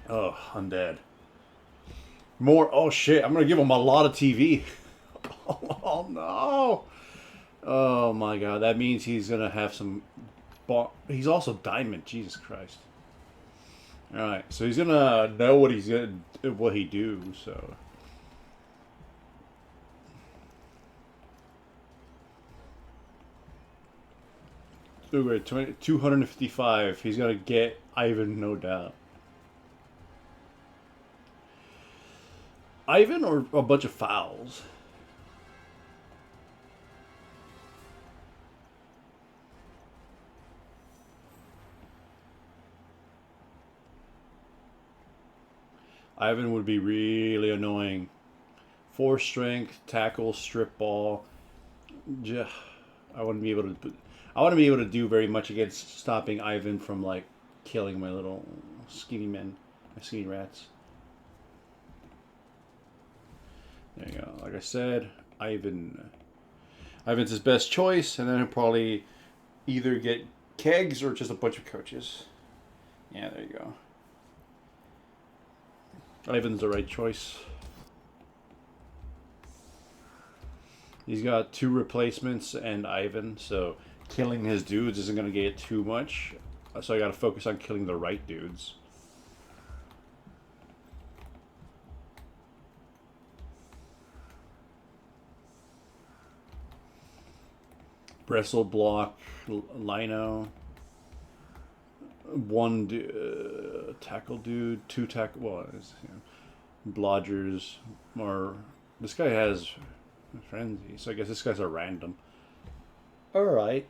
Oh, undead. More. Oh shit! I'm gonna give him a lot of TV. Oh no! Oh my god! That means he's gonna have some. He's also diamond. Jesus Christ! All right, so he's gonna know what he's gonna what he do. So we're at 255. He's gonna get Ivan, no doubt. Ivan or a bunch of fouls. Ivan would be really annoying. 4 strength, tackle, strip ball. I wouldn't be able to. I wouldn't be able to do very much against stopping Ivan from like killing my little skinny men, my skinny rats. There you go. Like I said, Ivan. Ivan's his best choice, and then he'll probably either get kegs or just a bunch of coaches. Yeah, there you go. Ivan's the right choice. He's got 2 replacements and Ivan, so killing his dudes isn't going to get too much. So I got to focus on killing the right dudes. Bristle block, Lino. 1 tackle dude, 2 tackle. Well, Blodgers. Or this guy has frenzy, so I guess this guy's a random. All right.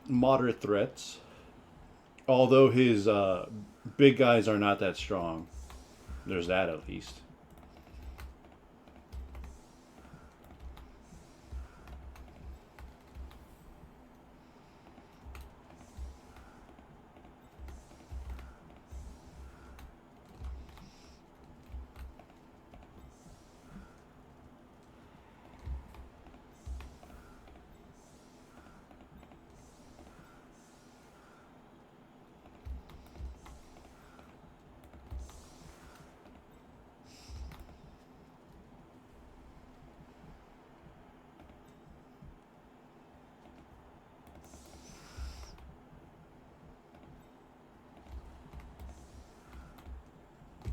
Moderate threats. Although his big guys are not that strong. There's that at least.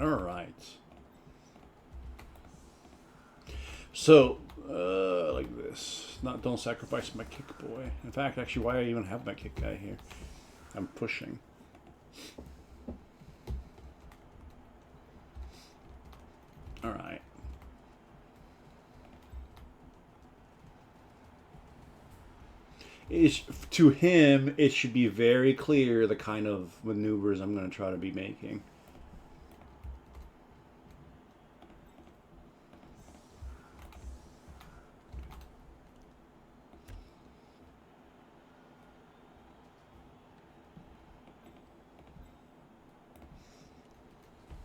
All right. So, like this. Not don't sacrifice my kick boy. In fact, actually, why I even have my kick guy here? I'm pushing. All right. To him, it should be very clear the kind of maneuvers I'm going to try to be making.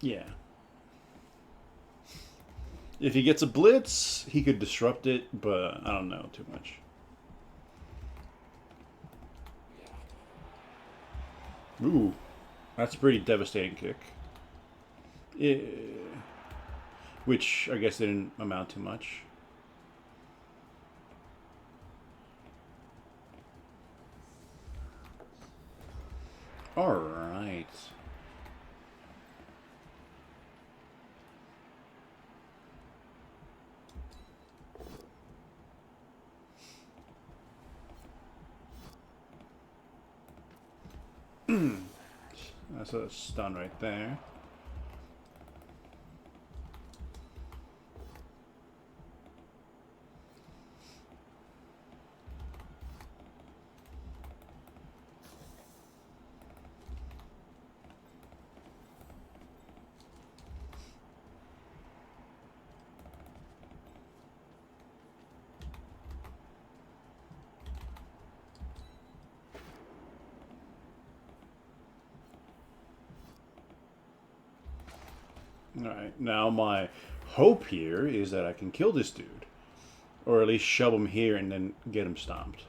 Yeah. If he gets a blitz, he could disrupt it, but I don't know too much. Ooh, that's a pretty devastating kick. Yeah. Which I guess didn't amount to much. All right. That's a stun right there. Alright, now my hope here is that I can kill this dude. Or at least shove him here and then get him stomped.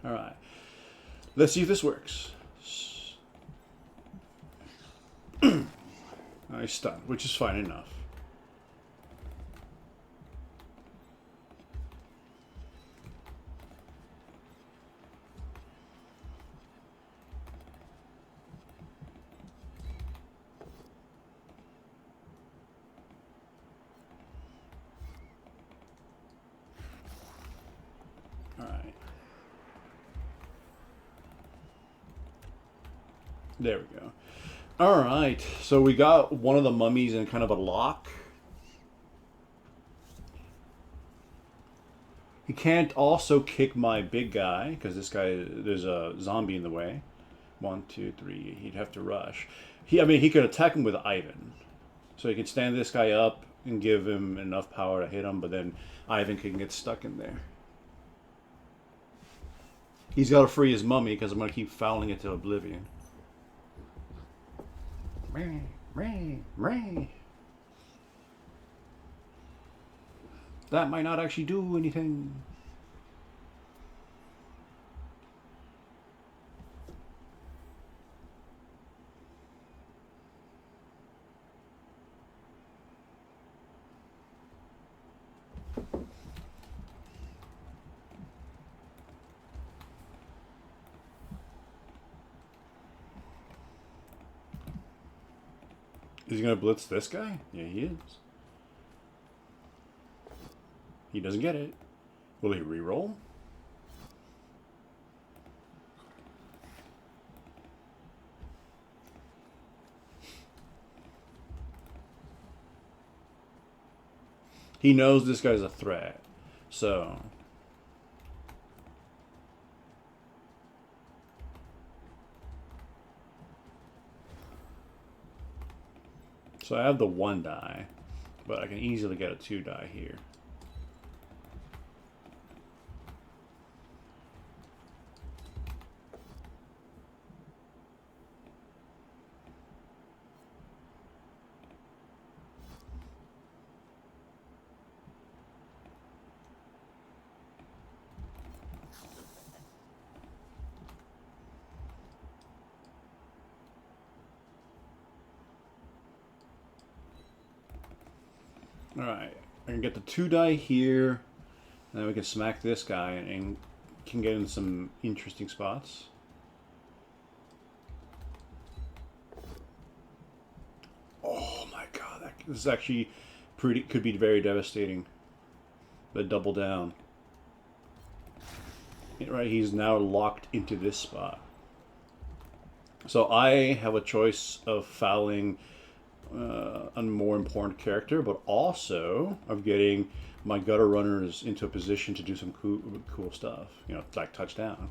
Alright. Let's see if this works. He's stunned, which is fine enough. Alright. There we go. Alright, so we got one of the mummies in kind of a lock. He can't also kick my big guy, because this guy, there's a zombie in the way. 1, 2, 3, he'd have to rush. I mean, he could attack him with Ivan. So he could stand this guy up and give him enough power to hit him, but then Ivan can get stuck in there. He's got to free his mummy, because I'm going to keep fouling it to oblivion. That might not actually do anything. Is he going to blitz this guy? Yeah, he is. He doesn't get it. Will he reroll? He knows this guy's a threat. So I have the 1 die, but I can easily get a 2 die here. Alright, I can get the 2 die here, and then we can smack this guy and can get in some interesting spots. Oh my god, this is actually could be very devastating. But double down. Right, he's now locked into this spot. So I have a choice of fouling a more important character, but also of getting my gutter runners into a position to do some cool stuff. You know, like touchdown.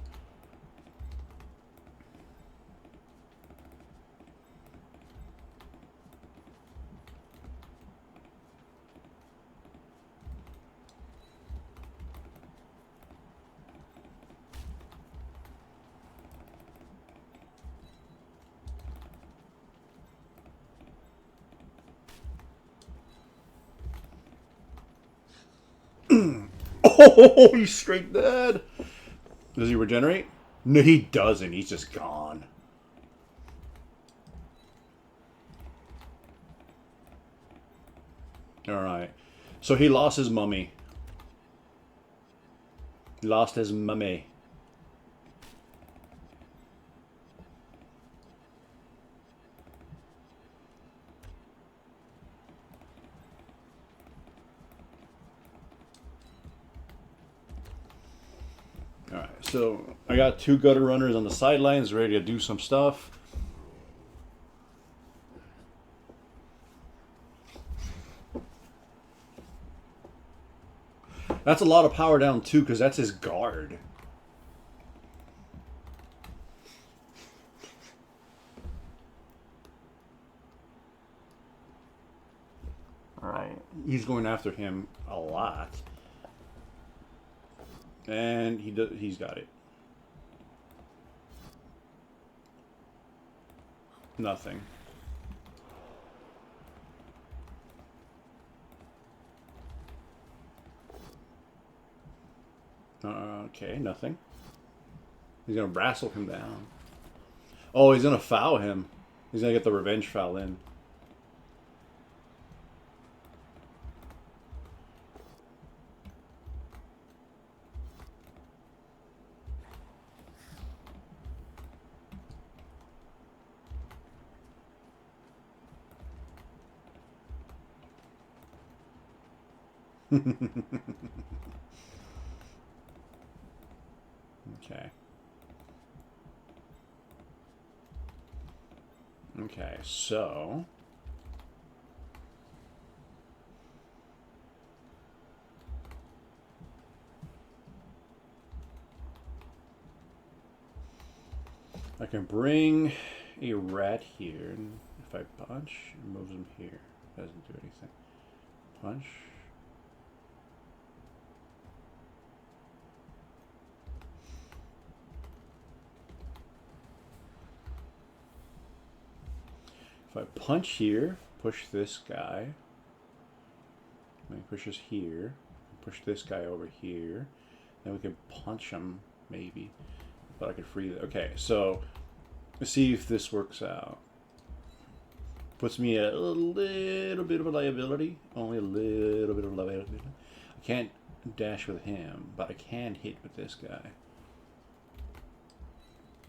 Oh, he's straight dead. Does he regenerate? No, he doesn't. He's just gone. Alright. So he lost his mummy. He lost his mummy. Alright, so I got 2 gutter runners on the sidelines ready to do some stuff. That's a lot of power down too, because that's his guard. Alright, he's going after him a lot. And he's got it. Nothing. Okay, nothing. He's gonna wrestle him down. Oh, he's gonna foul him. He's gonna get the revenge foul in. Okay. Okay, so I can bring a rat here, and if I punch, it moves him here. Doesn't do anything. Punch. If I punch here, push this guy. Then he pushes here. Push this guy over here. Then we can punch him, maybe. But I could free it. Okay, so let's see if this works out. Puts me at a little bit of a liability. Only a little bit of a liability. I can't dash with him, but I can hit with this guy.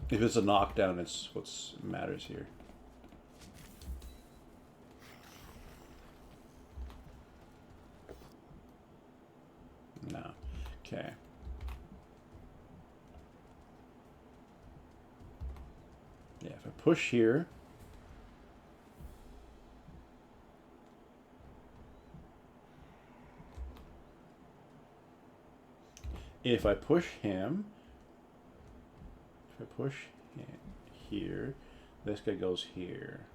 If it's a knockdown, it's what matters here. No. Okay. Yeah, if I push here. If I push him. If I push him here, this guy goes here.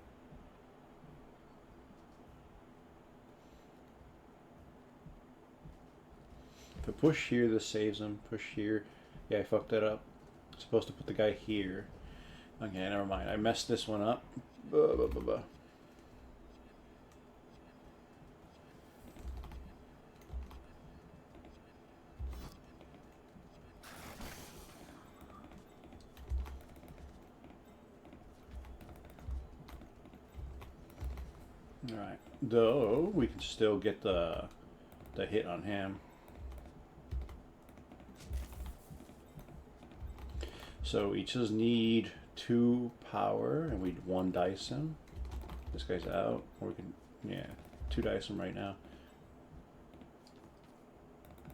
If I push here, this saves him. Push here. Yeah, I fucked that up. I'm supposed to put the guy here. Okay, never mind. I messed this one up. Alright. Though, we can still get the hit on him. So each does need 2 power, and we'd 1 dice him. This guy's out. Or we can, yeah, 2 dice him right now.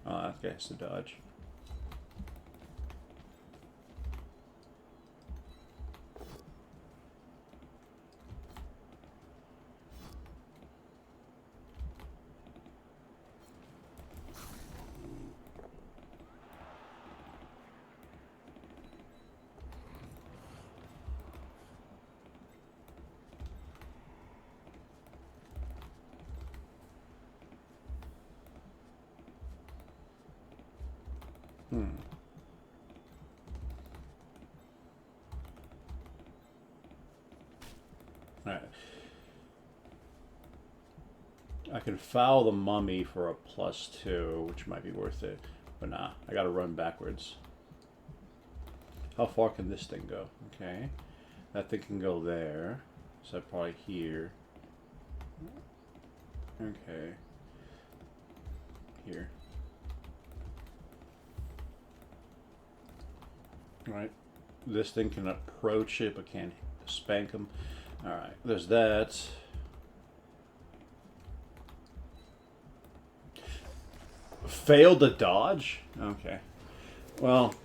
Oh, that guy has to dodge. Alright. I can foul the mummy for a +2, which might be worth it. But nah, I gotta run backwards. How far can this thing go? Okay. That thing can go there. So probably here. Okay. Here. Right. This thing can approach it, but can't spank him. Alright, there's that. Failed to dodge? Okay. Well,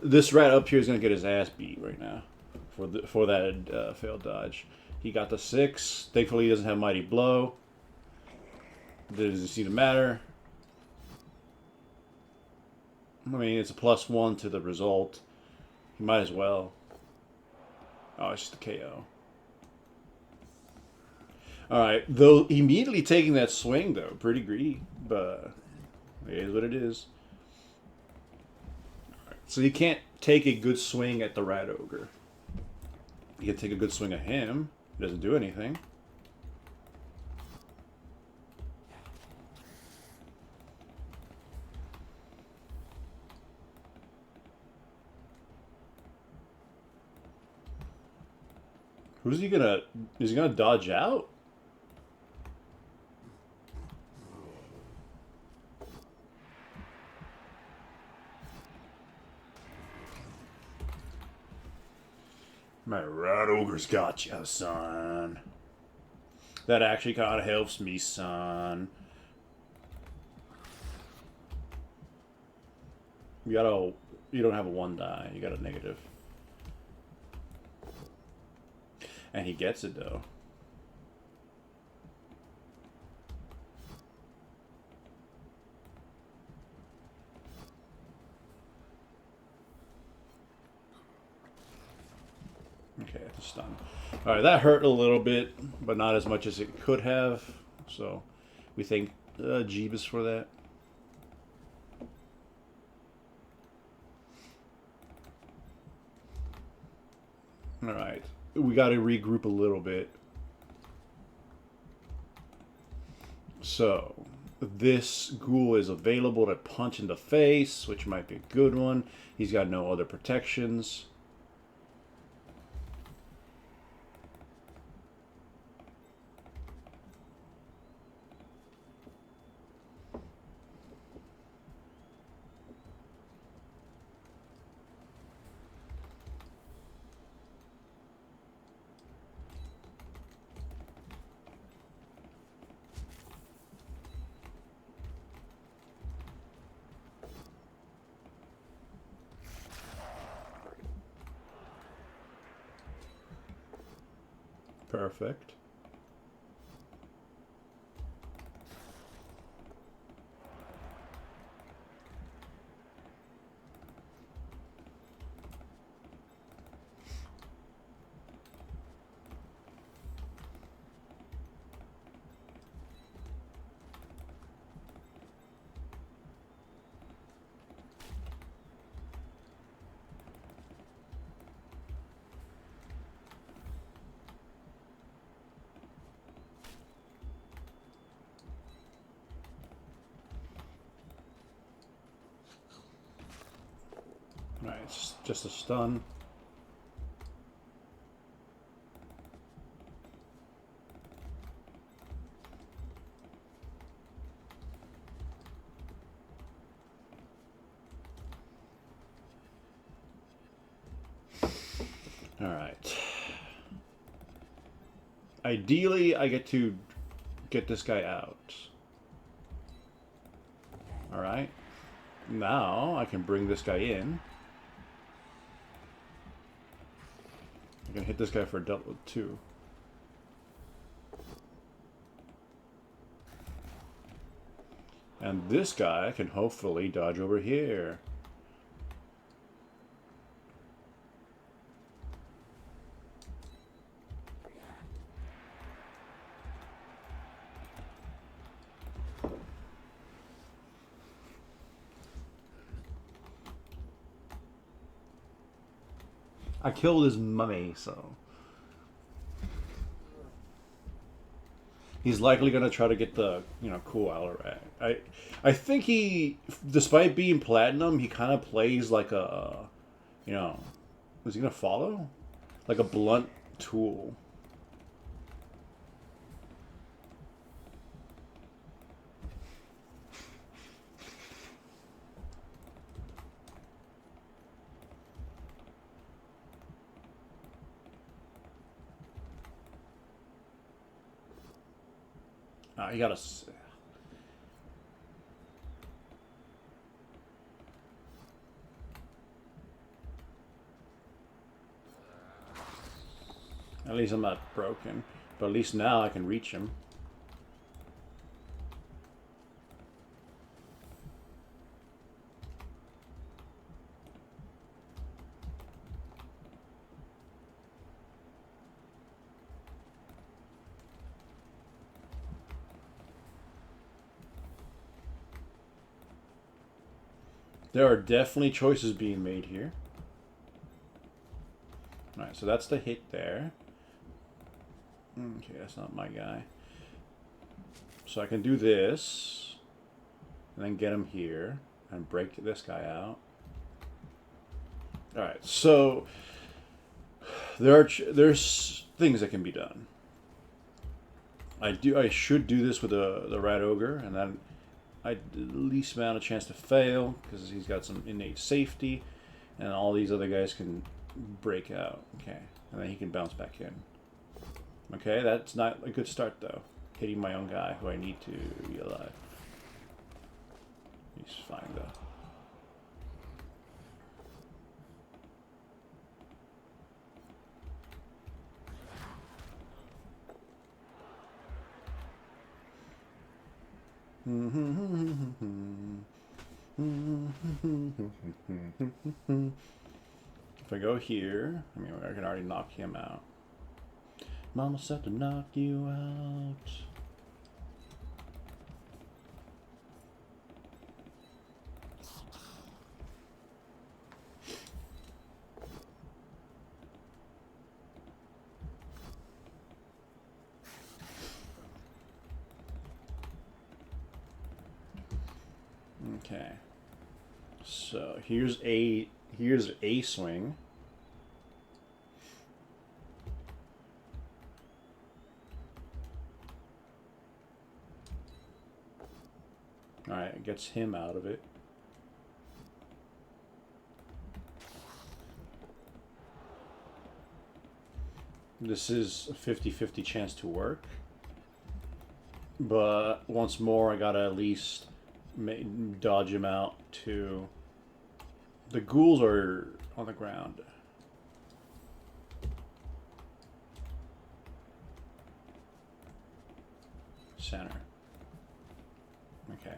this rat up here is going to get his ass beat right now for that failed dodge. He got the 6. Thankfully, he doesn't have Mighty Blow. Doesn't seem to matter. I mean, it's a +1 to the result. He might as well. Oh, it's just a KO. Alright, though immediately taking that swing, though. Pretty greedy, but it is what it is. Right, so you can't take a good swing at the Rat Ogre. You can take a good swing at him. It doesn't do anything. Who's he gonna... Is he gonna dodge out? My rat ogre's got you, son. That actually kind of helps me, son. You gotta... You don't have a 1 die. You got a negative. And he gets it, though. Okay, it's a stun. Alright, that hurt a little bit, but not as much as it could have. So, we thank Jeebus for that. Alright, we got to regroup a little bit. So, this ghoul is available to punch in the face, which might be a good one. He's got no other protections. Perfect. Alright, it's just a stun. Alright. Ideally, I get to get this guy out. Alright. Now, I can bring this guy in. I can hit this guy for a double too. And this guy can hopefully dodge over here. I killed his mummy, so... He's likely going to try to get the, cool Alarak. I think he, despite being platinum, he kind of plays like a, is he going to follow? Like a blunt tool. You gotta... At least I'm not broken. But at least now I can reach him. There are definitely choices being made here. Alright, so that's the hit there. Okay, that's not my guy. So I can do this. And then get him here. And break this guy out. Alright, so... there's things that can be done. I should do this with the rat ogre, and then I at least amount of chance to fail because he's got some innate safety, and all these other guys can break out. Okay, and then he can bounce back in. Okay, that's not a good start though. Hitting my own guy who I need to be alive. He's fine though. If I go here, I mean, I can already knock him out. Mama said to knock you out. Okay. So here's a swing. All right, it gets him out of it. This is a 50-50 chance to work. But once more, I gotta at least dodge him out to... The ghouls are on the ground. Center. Okay.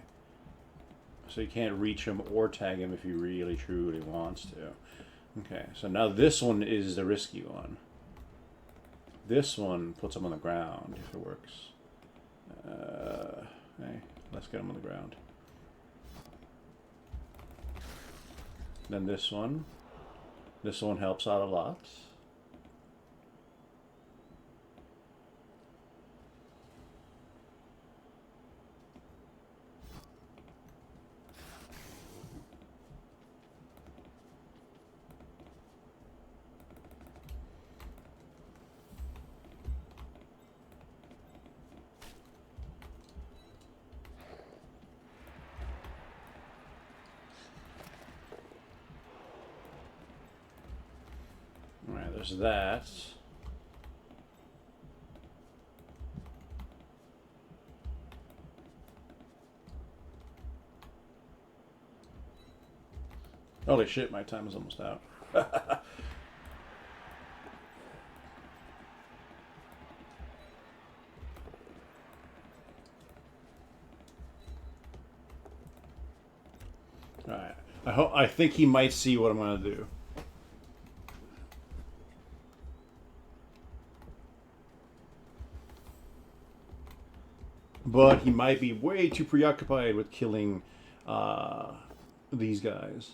So you can't reach him or tag him if he really truly wants to. Okay, so now this one is the risky one. This one puts him on the ground if it works. Hey, let's get him on the ground. Then this one helps out a lot. Alright, there's that. Holy shit, my time is almost out. Alright. I think he might see what I'm gonna do. But he might be way too preoccupied with killing these guys.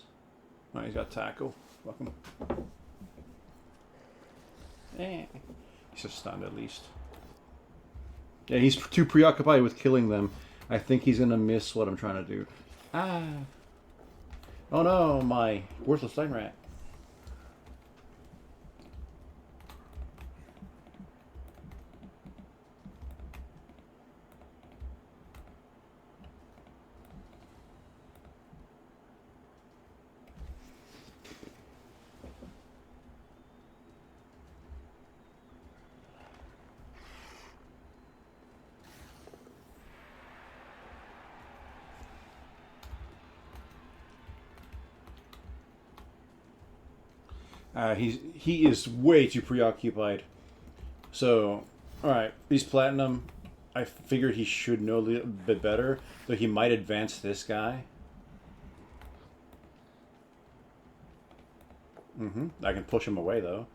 Oh, he's got tackle. Fuck him. He's just stunned at least. Yeah, he's too preoccupied with killing them. I think he's gonna miss what I'm trying to do. Ah! Oh no, my worthless stun rat. He is way too preoccupied. So, all right, he's platinum. I figured he should know a little bit better, though he might advance this guy. I can push him away though.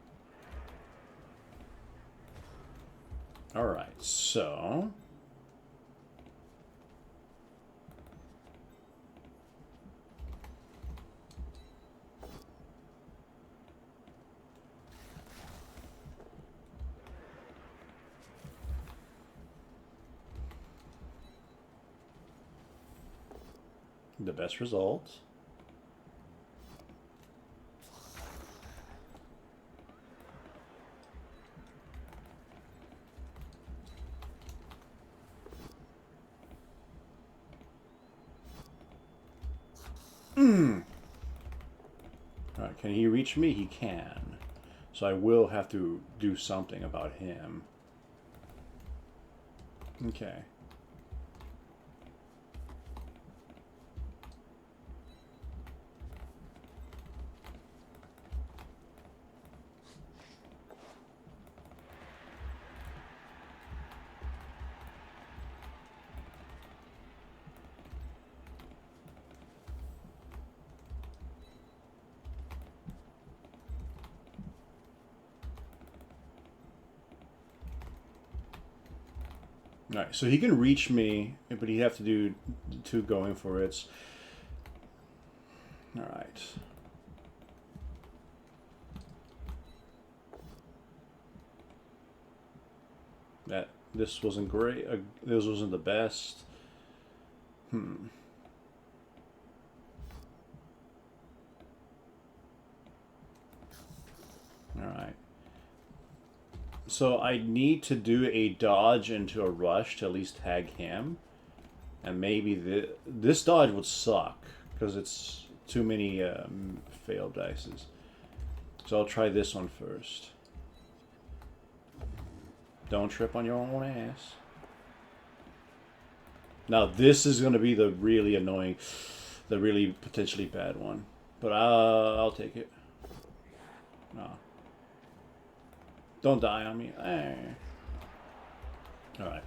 All right, so. The best result. Alright, can he reach me? He can. So I will have to do something about him. Okay. Alright, so he can reach me, but he'd have to do 2 going for it. Alright. This wasn't great. This wasn't the best. Alright. So I need to do a dodge into a rush to at least tag him. And maybe this dodge would suck, because it's too many failed dices. So I'll try this one first. Don't trip on your own ass. Now this is going to be the really annoying, the really potentially bad one. But I'll take it. No. Don't die on me. Alright.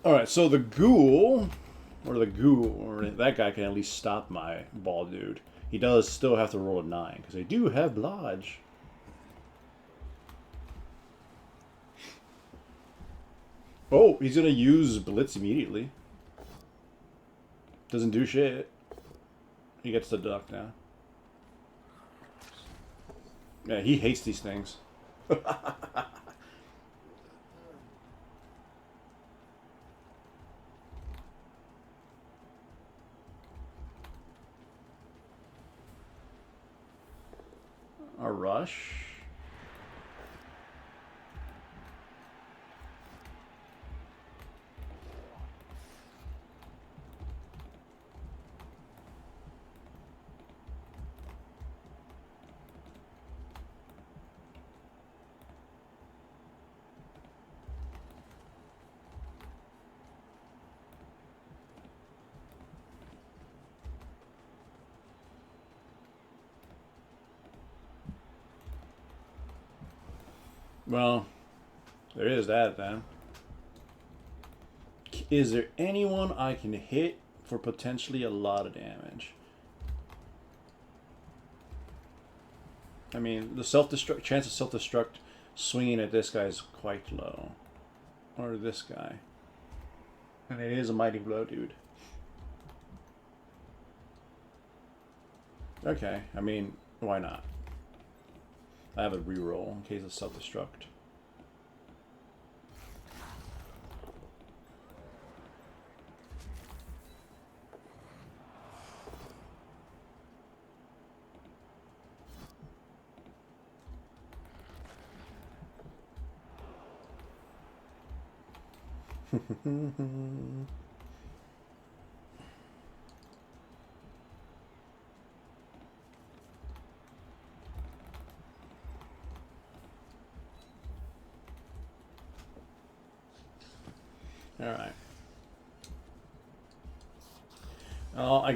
Alright, so the ghoul, or that guy can at least stop my ball dude. He does still have to roll a 9, because I do have Blodge. Oh, he's going to use Blitz immediately. Doesn't do shit. He gets the duck now. Yeah, he hates these things. A rush. Well, there is that then. Is there anyone I can hit for potentially a lot of damage? I mean, the self-destruct chance of self-destruct swinging at this guy is quite low. Or this guy. And it is a mighty blow, dude. Okay, I mean, why not? I have a reroll in case of self-destruct. Alright. Oh, I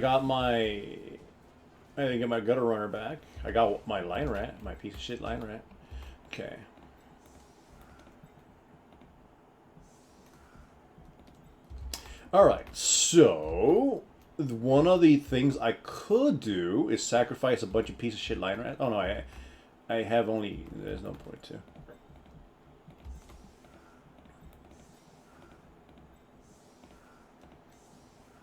didn't get my gutter runner back. I got my line rat, my piece of shit line rat. Okay. Alright, so one of the things I could do is sacrifice a bunch of piece of shit line rat. Oh no, I have only, there's no point to.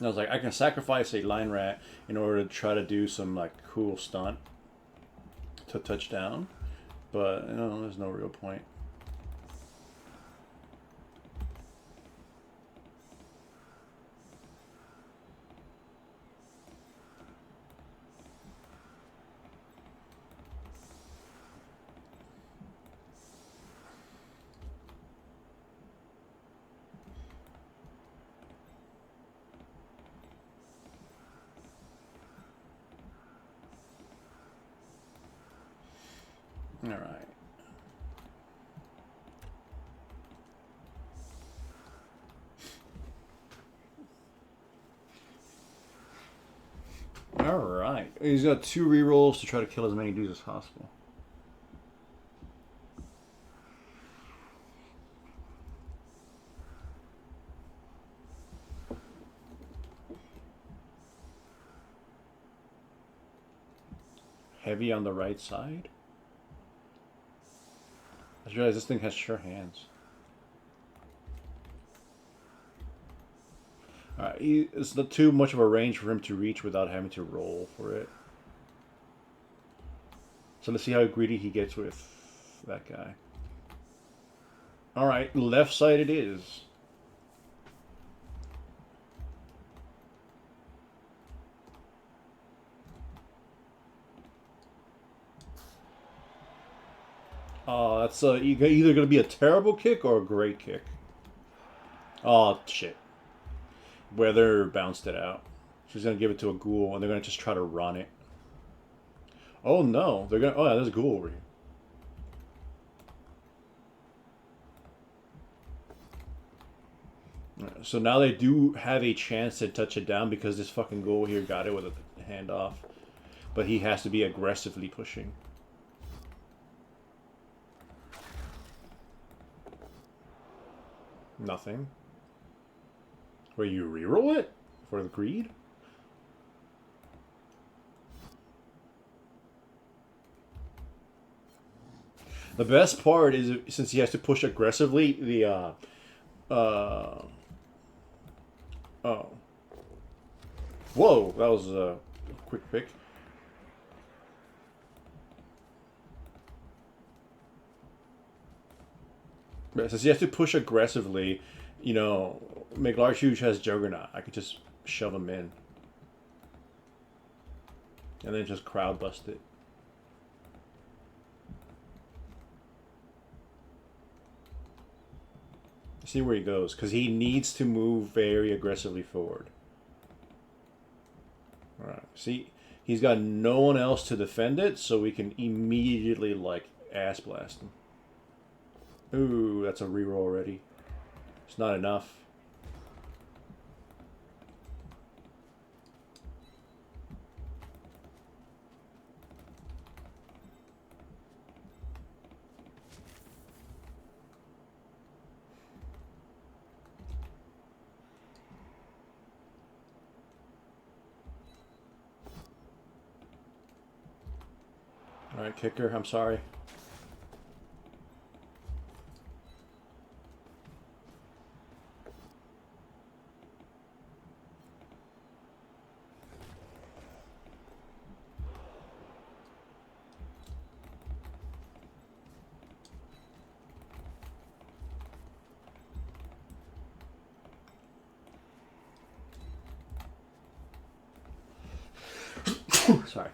I was like, I can sacrifice a line rat in order to try to do some like cool stunt to touchdown, but no, there's no real point. All right. All right. He's got 2 rerolls to try to kill as many dudes as possible. Heavy on the right side. I just realized this thing has sure hands. Alright, it's not too much of a range for him to reach without having to roll for it. So let's see how greedy he gets with that guy. Alright, left side it is. Oh, that's either going to be a terrible kick or a great kick. Oh, shit. Weather bounced it out. She's going to give it to a ghoul, and they're going to just try to run it. Oh, no. They're going to... Oh, yeah, there's a ghoul over here. So now they do have a chance to touch it down because this fucking ghoul here got it with a hand off. But he has to be aggressively pushing. Nothing. Where you reroll it? For the greed? The best part is, since he has to push aggressively, the, oh. Whoa, that was a quick pick. But since he has to push aggressively, you know, McLarge has Juggernaut. I could just shove him in. And then just crowd bust it. See where he goes, because he needs to move very aggressively forward. Alright, see, he's got no one else to defend it, so we can immediately, like, ass blast him. Ooh, that's a reroll already. It's not enough. Alright, kicker, I'm sorry. Sorry.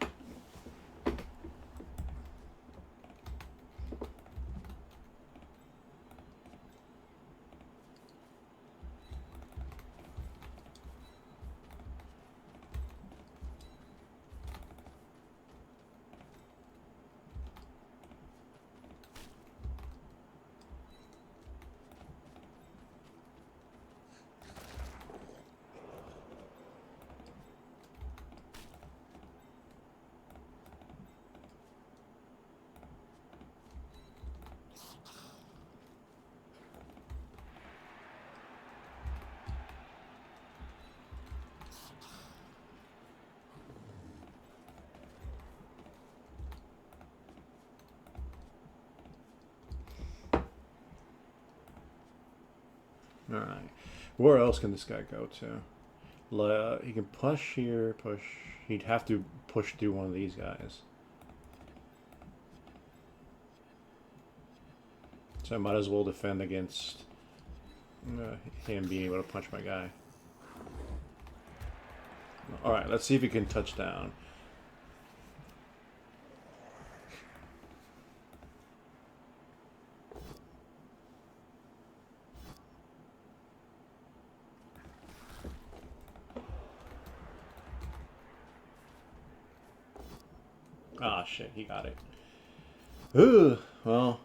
Alright. Where else can this guy go to? He can push here, push. He'd have to push through one of these guys. So I might as well defend against him being able to punch my guy. Alright, let's see if he can touch down. Ah, shit, he got it. Ooh, well,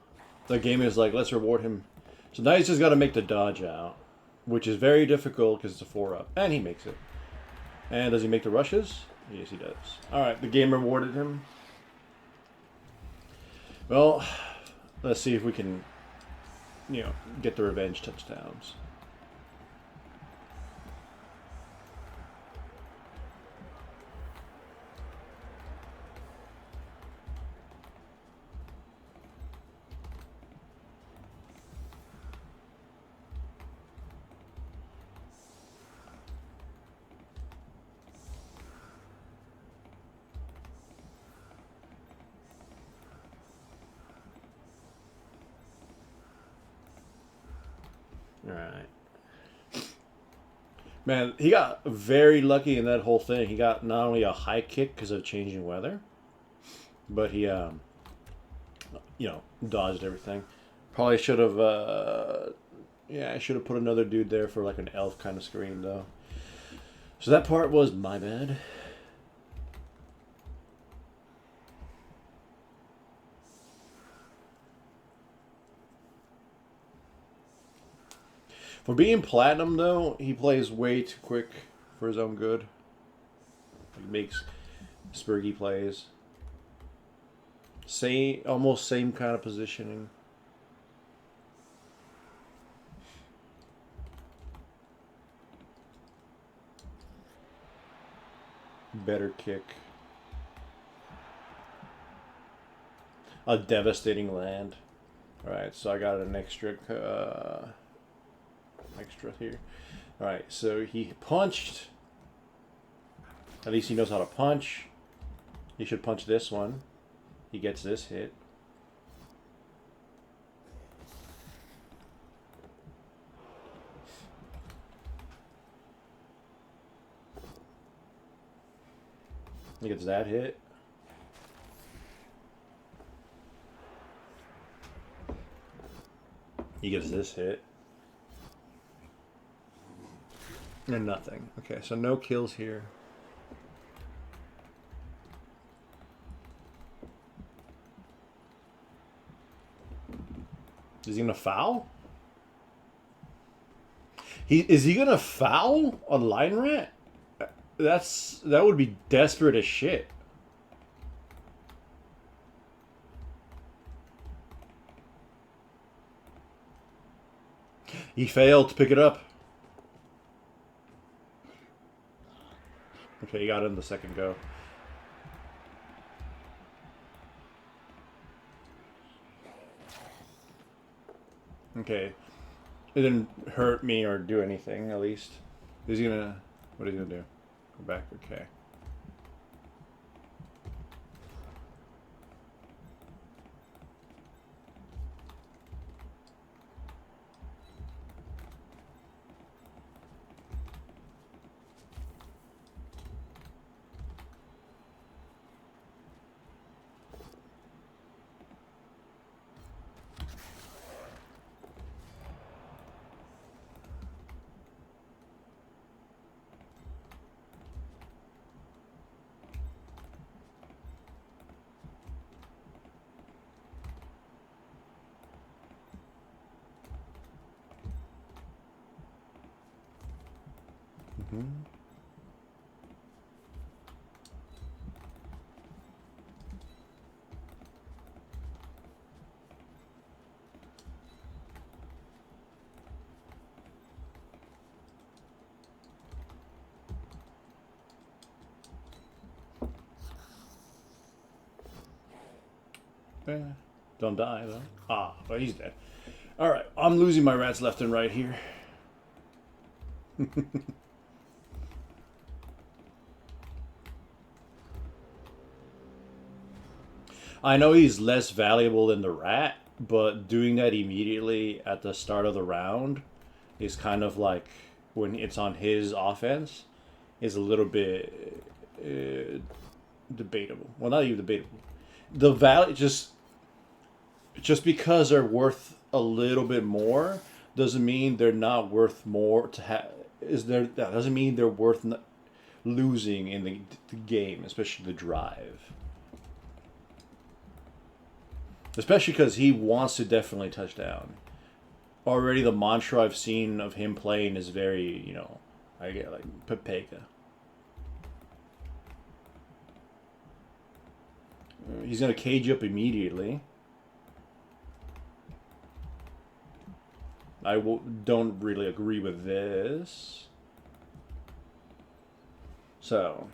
the game is like, let's reward him. So now he's just got to make the dodge out, which is very difficult because it's a 4-up. And he makes it. And does he make the rushes? Yes, he does. Alright, the game rewarded him. Well, let's see if we can, get the revenge touchdowns. Alright. Man, he got very lucky in that whole thing. He got not only a high kick because of changing weather, but he, dodged everything. Probably should have, I should have put another dude there for like an elf kind of screen, though. So that part was my bad. For being platinum, though, he plays way too quick for his own good. He makes spurgy plays. Almost same kind of positioning. Better kick. A devastating land. Alright, so I got an extra here. Alright, so he punched. At least he knows how to punch. He should punch this one. He gets this hit. He gets that hit. He gets this hit. And nothing. Okay, so no kills here. Is he gonna foul? Is he gonna foul a line rat? That would be desperate as shit. He failed to pick it up. Okay, he got it in the second go. Okay. It didn't hurt me or do anything, at least. What is he gonna do? Go back, okay. Mm-hmm. Yeah. Don't die, though. Ah, well, he's dead. Alright, I'm losing my rats left and right here. I know he's less valuable than the rat, but doing that immediately at the start of the round is kind of like when it's on his offense is a little bit debatable. Well, not even debatable. The value just because they're worth a little bit more doesn't mean they're not worth more to have. That doesn't mean they're worth losing in the game, especially the drive. Especially because he wants to definitely touch down. Already the mantra I've seen of him playing is very, you know, I get like Pepega. He's going to cage you up immediately. Don't really agree with this. So,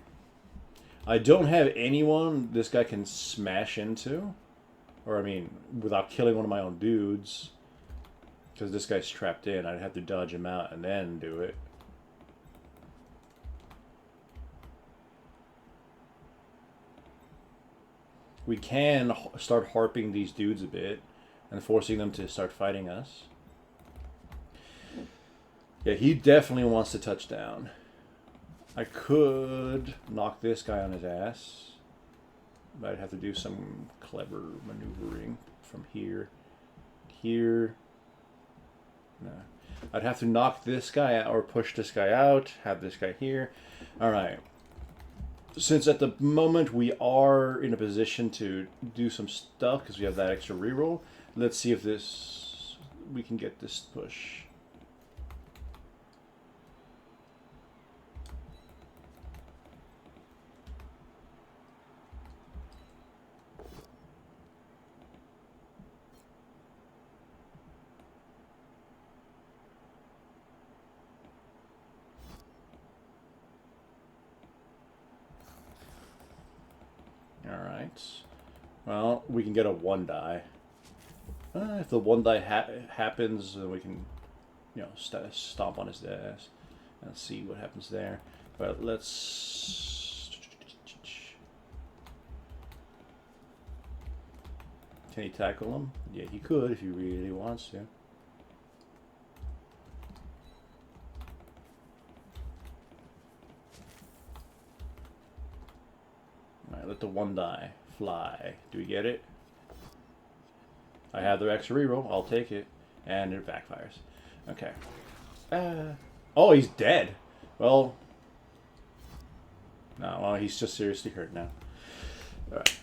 I don't have anyone this guy can smash into. Or, I mean, without killing one of my own dudes. Because this guy's trapped in. I'd have to dodge him out and then do it. We can start harping these dudes a bit and forcing them to start fighting us. Yeah, he definitely wants to touch down. I could knock this guy on his ass. But I'd have to do some clever maneuvering from here. Here. No. I'd have to knock this guy out or push this guy out. Have this guy here. Alright. Since at the moment we are in a position to do some stuff because we have that extra reroll, let's see if we can get this push. Alright. Well, we can get a 1 die. If the 1 die happens, then we can, you know, stomp on his ass and see what happens there. But let's... Can he tackle him? Yeah, he could if he really wants to. Alright, let the 1 die fly. Do we get it? I have the extra reroll. I'll take it. And it backfires. Okay. Oh, he's dead. Well. No, well, he's just seriously hurt now. Alright.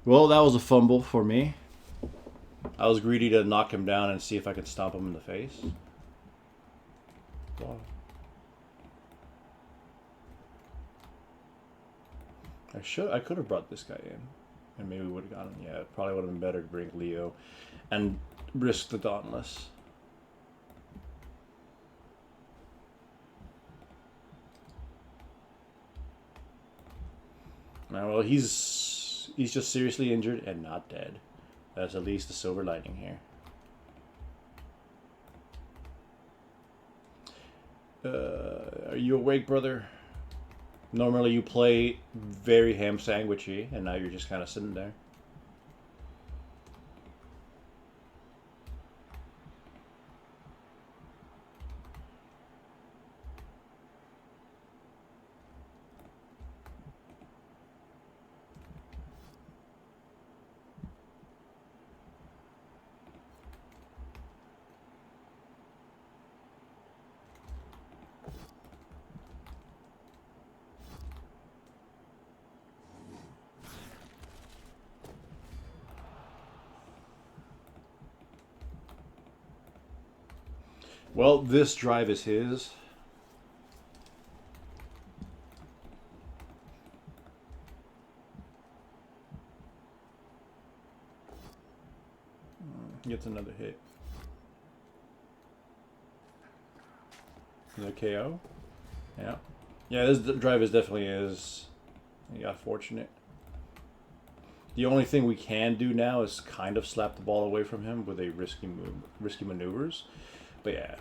Well, that was a fumble for me. I was greedy to knock him down and see if I could stomp him in the face. Wow. I could have brought this guy in. And maybe we would have gotten him. Yeah, it probably would have been better to bring Leo and risk the Dauntless. Now, well, he's just seriously injured and not dead. That's at least the silver lining here. Are you awake, brother? Normally you play very ham sandwichy, and now you're just kind of sitting there. Well, this drive is his. Gets another hit. Is that KO? Yeah. Yeah, this drive is definitely his. He got fortunate. The only thing we can do now is kind of slap the ball away from him with a risky maneuvers. But yeah.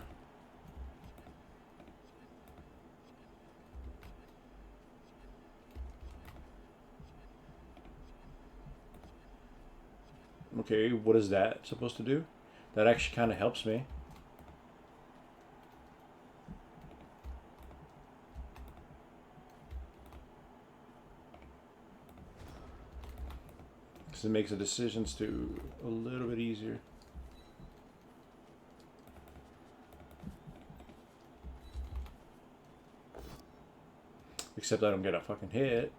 Okay, what is that supposed to do? That actually kind of helps me. Because it makes the decisions to a little bit easier. Except I don't get a fucking hit.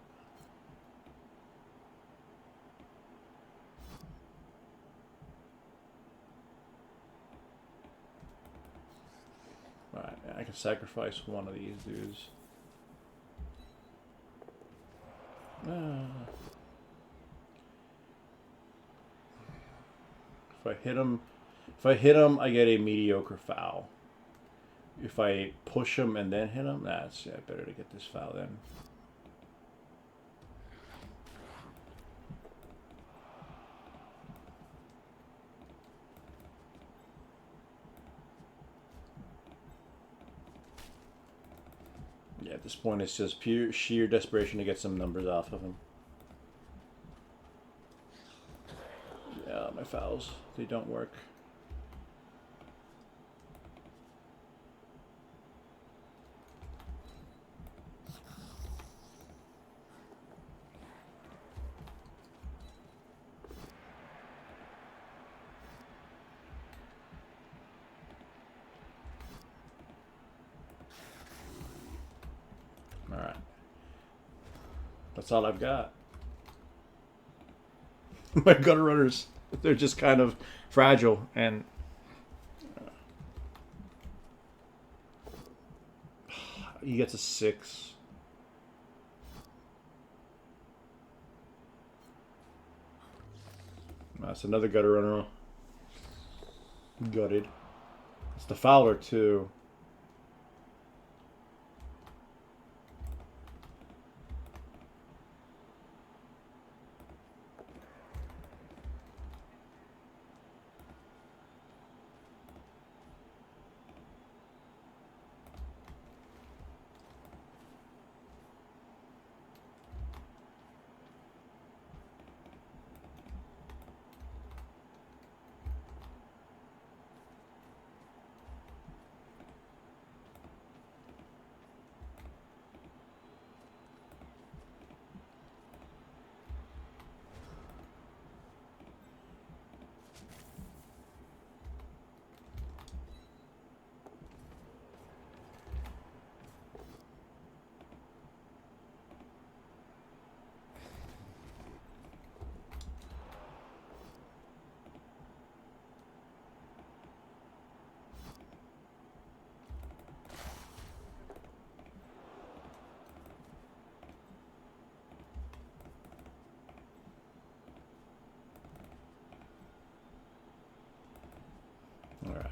I can sacrifice one of these dudes. If I hit him, I get a mediocre foul. If I push him and then hit him, that's better to get this foul then. Yeah, at this point it's just pure sheer desperation to get some numbers off of him. Yeah, my fouls, they don't work. Alright. That's all I've got. My gutter runners, they're just kind of fragile and he gets a 6. That's another gutter runner. Gutted. It's the Fowler too. Alright.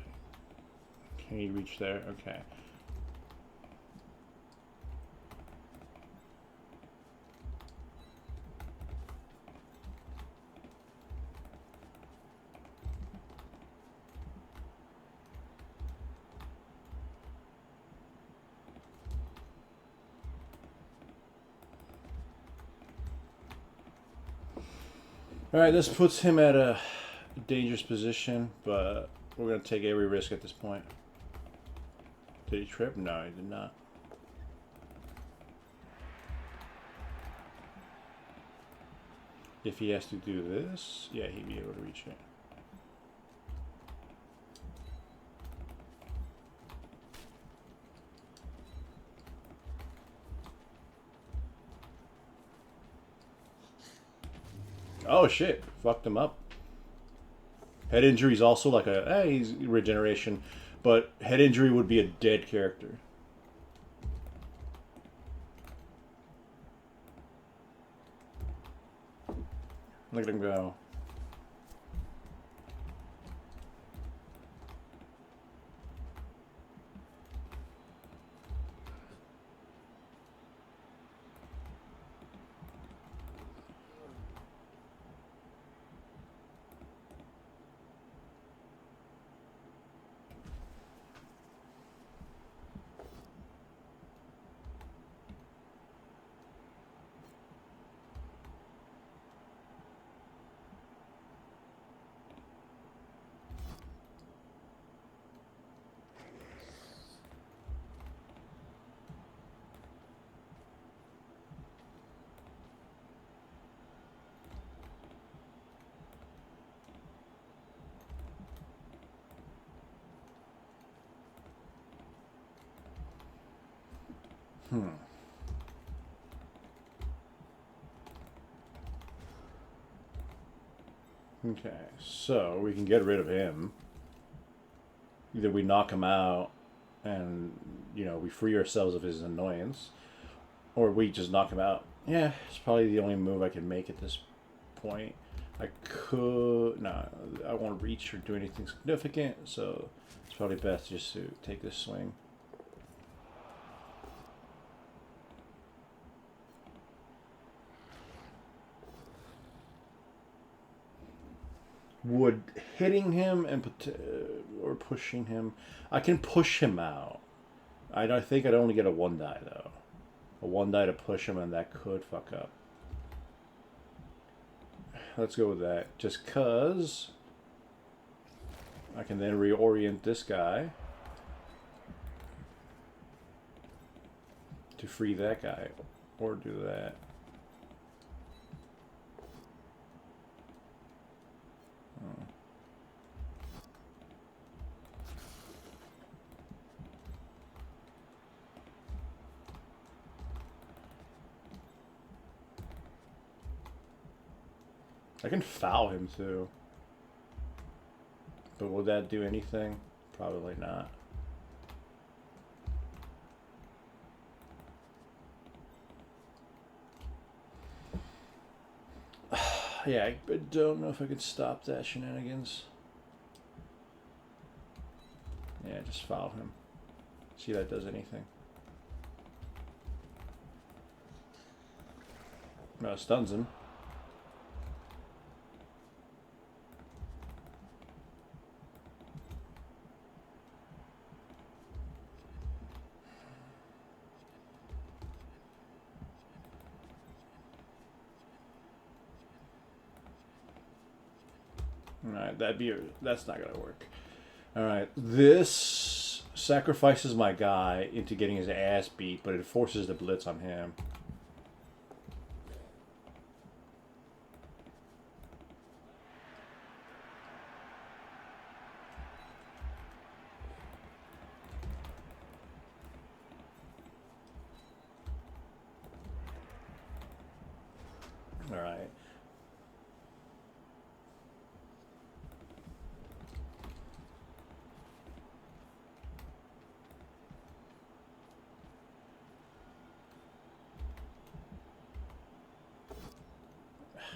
Can you reach there? Okay. Alright, this puts him at a dangerous position, but we're going to take every risk at this point. Did he trip? No, he did not. If he has to do this, yeah, he'd be able to reach it. Oh shit, fucked him up. Head injury is also like a, he's regeneration, but head injury would be a dead character. Look at him go. Okay, so we can get rid of him. Either we knock him out and you know, we free ourselves of his annoyance, or we just knock him out. Yeah, it's probably the only move I can make at this point. I could I won't reach or do anything significant, so it's probably best just to take this swing. Would hitting him and or pushing him, I can push him out. I think I'd only get a 1 die though, a 1 die to push him, and that could fuck up. Let's go with that, just cause I can then reorient this guy to free that guy, or do that. I can foul him too. But will that do anything? Probably not. Yeah, I don't know if I could stop that shenanigans. Yeah, just foul him. See if that does anything. No, it stuns him. Alright, that's not gonna work. Alright, this sacrifices my guy into getting his ass beat, but it forces the blitz on him. Alright.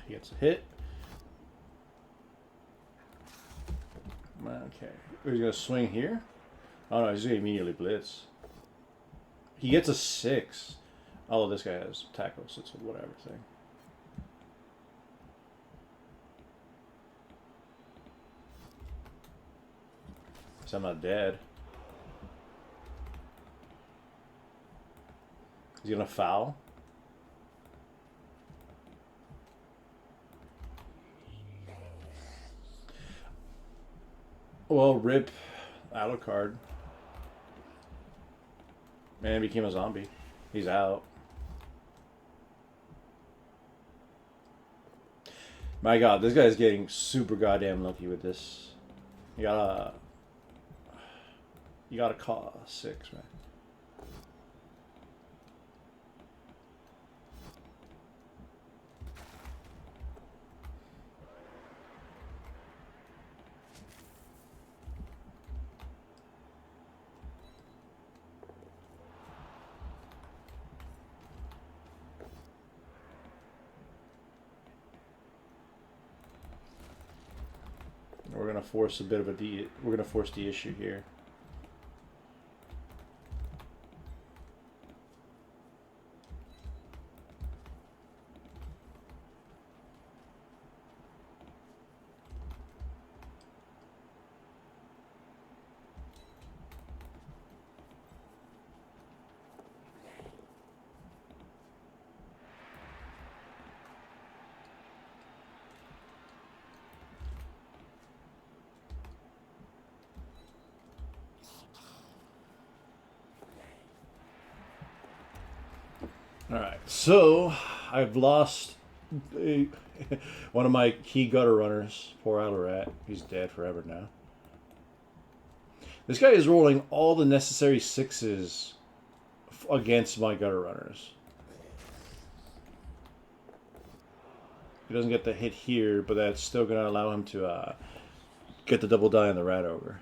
He gets a hit. Okay. He's going to swing here? Oh no, he's going to immediately blitz. He gets a 6. Oh, this guy has tackle, so it's a whatever thing. So I'm not dead. He's going to foul. Well, rip Alucard. Man became a zombie. He's out. My god, this guy's getting super goddamn lucky with this. You gotta call 6, man. We're gonna force a bit of we're gonna force the issue here. Alright, so I've lost one of my key gutter runners. Poor Alarat. He's dead forever now. This guy is rolling all the necessary 6s against my gutter runners. He doesn't get the hit here, but that's still going to allow him to get the double die on the rat ogre.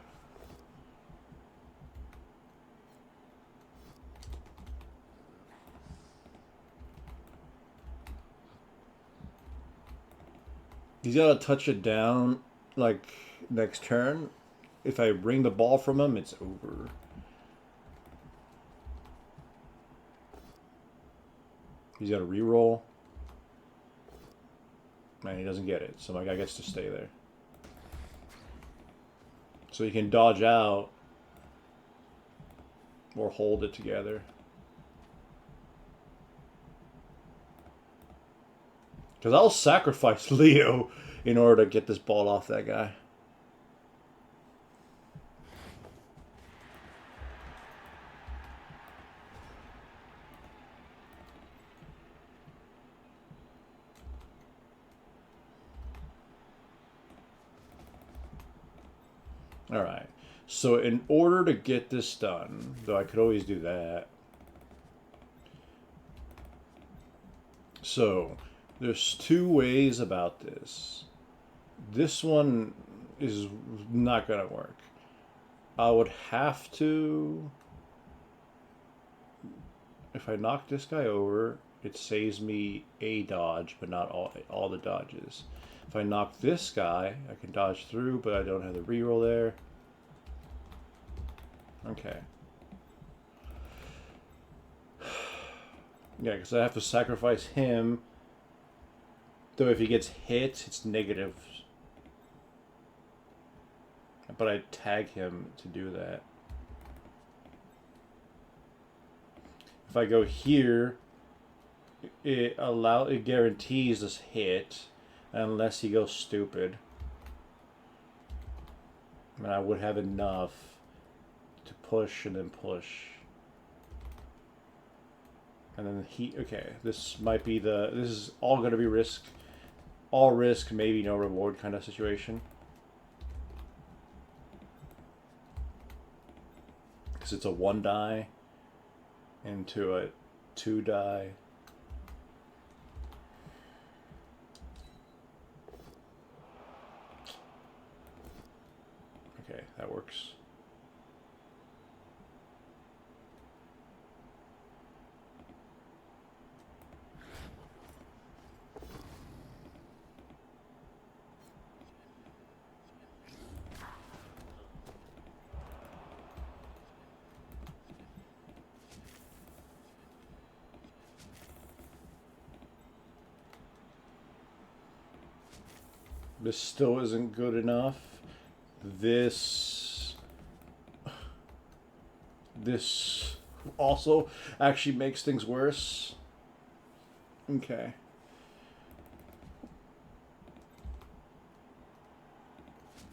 He's got to touch it down, like, next turn. If I bring the ball from him, it's over. He's got to re-roll. And he doesn't get it, so my guy gets to stay there. So he can dodge out or hold it together. Because I'll sacrifice Leo in order to get this ball off that guy. All right. So in order to get this done, though I could always do that. So there's two ways about this. This one is not going to work. I would have to... If I knock this guy over, it saves me a dodge, but not all the dodges. If I knock this guy, I can dodge through, but I don't have the reroll there. Okay. Yeah, because I have to sacrifice him. Though if he gets hit, it's negative. But I tag him to do that. If I go here, it guarantees this hit unless he goes stupid. And I would have enough to push and then push. And then okay, this might be this is all going to be risk. All risk, maybe no reward kind of situation. Because it's a 1 die into a 2 die. Okay, that works. This still isn't good enough. This also actually makes things worse. Okay.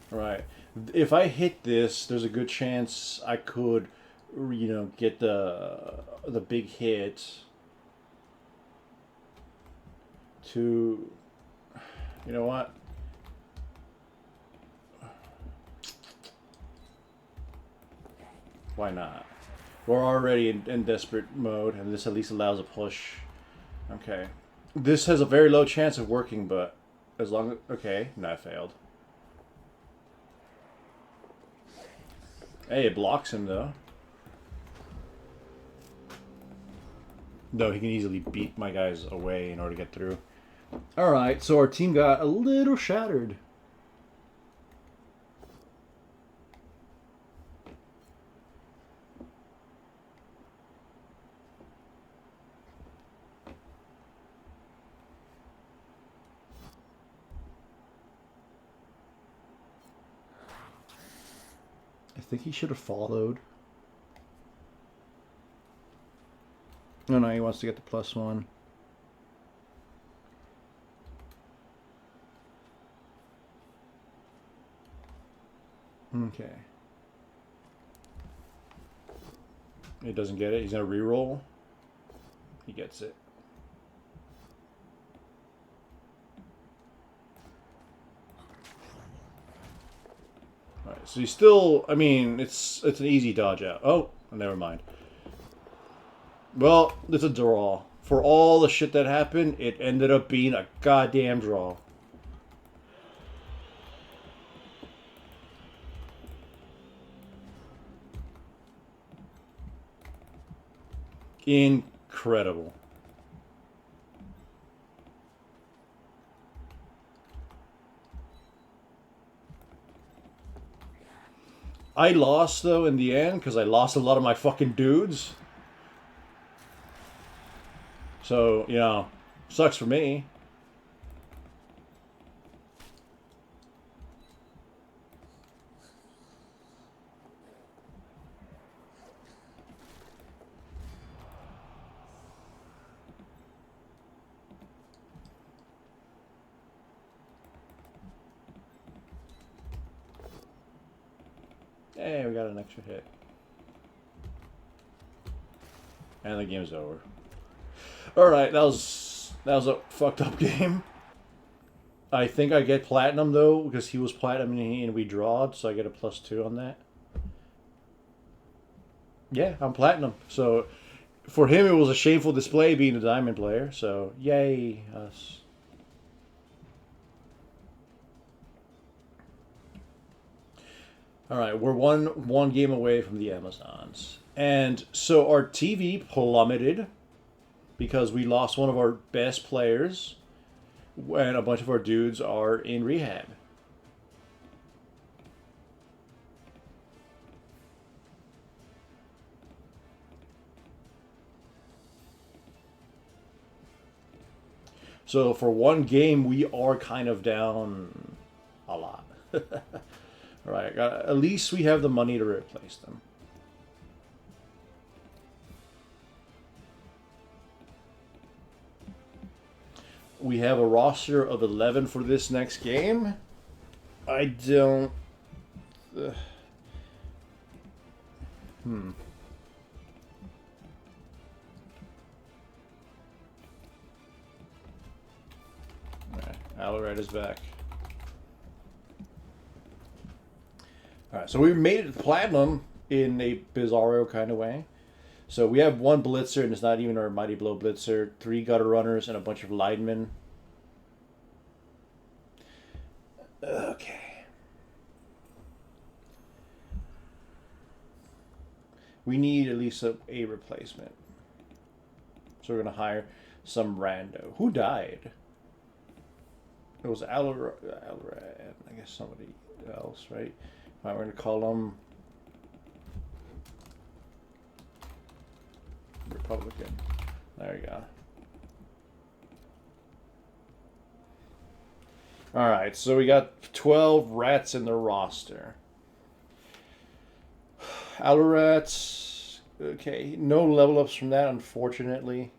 Right. If I hit this, there's a good chance I could, get the big hit to, you know what? Why not? We're already in desperate mode, and this at least allows a push. Okay. This has a very low chance of working, but as long as... Okay, no, I failed. Hey, it blocks him, though. No, he can easily beat my guys away in order to get through. Alright, so our team got a little shattered. I think he should have followed. No, he wants to get the +1. Okay. He doesn't get it. He's going to reroll. He gets it. Alright, so he's still... I mean, it's an easy dodge out. Oh, never mind. Well, it's a draw. For all the shit that happened, it ended up being a goddamn draw. Incredible. I lost, though, in the end, because I lost a lot of my fucking dudes. So, you know, sucks for me. Hey, we got an extra hit. And the game's over. Alright, that was a fucked up game. I think I get platinum, though, because he was platinum and we drawed, so I get a +2 on that. Yeah, I'm platinum. So, for him, it was a shameful display being a diamond player, so yay, us. Alright, we're one game away from the Amazons. And so our TV plummeted because we lost one of our best players and a bunch of our dudes are in rehab. So for one game, we are kind of down a lot. All right, at least we have the money to replace them. We have a roster of 11 for this next game. I don't... Alright, is back. Alright, so we made it platinum in a bizarro kind of way. So we have one blitzer, and it's not even our Mighty Blow blitzer. 3 gutter runners and a bunch of linemen. Okay. We need at least a replacement. So we're going to hire some rando. Who died? It was Alrad, I guess somebody else, right? All right, we're going to call him Republican. There you go. All right, so we got 12 rats in the roster. Alrats, okay, no level ups from that, unfortunately.